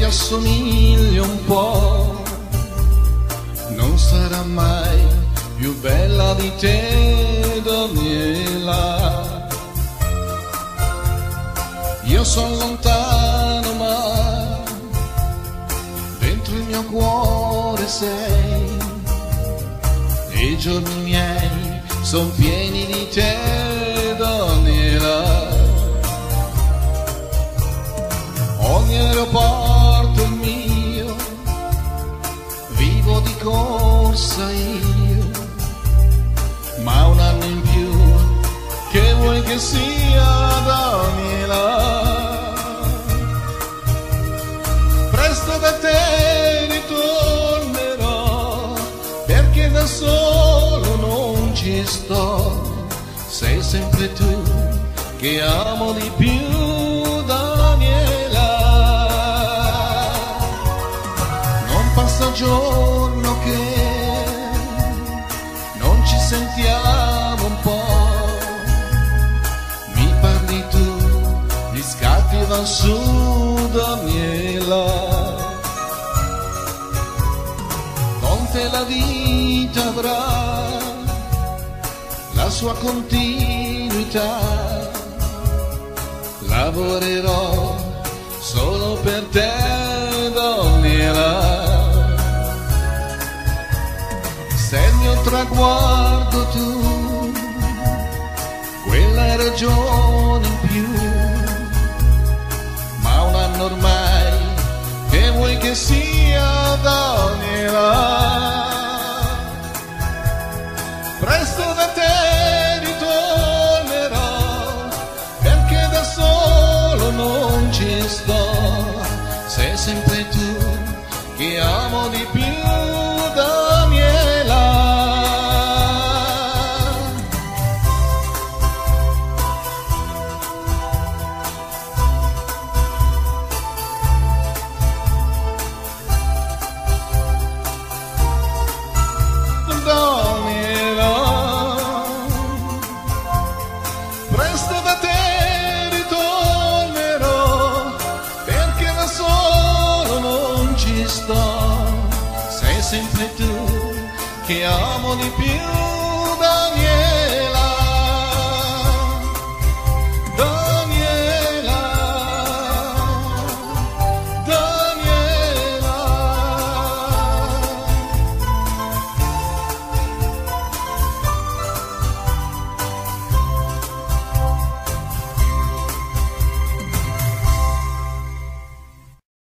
assomigli un po', non sarà mai più bella di te, Daniela. Io sono lontano ma dentro il mio cuore sei, e i giorni miei son pieni di te, Daniela. Ogni aeroporto è mio, vivo di corsa io, ma un anno in più che vuoi che sia, Daniela? Presto da te ritornerò, perché da solo non ci sto, sei sempre tu che amo di più, Daniela. Non passa giorno che non ci sentiamo un po', mi parli tu, gli scatti van su, Daniela. Con te la vita avrà la sua continuità, lavorerò solo per te, Daniela. Sei il mio traguardo tu, quella ragione in più, ma un anno ormai che vuoi che sia, Daniela? Presto da te ritornerò, perché da solo non ci sto, sei sempre tu che amo di più, Daniela. Presto da te ritornerò, perché da solo non ci sto, sei sempre tu che amo di più.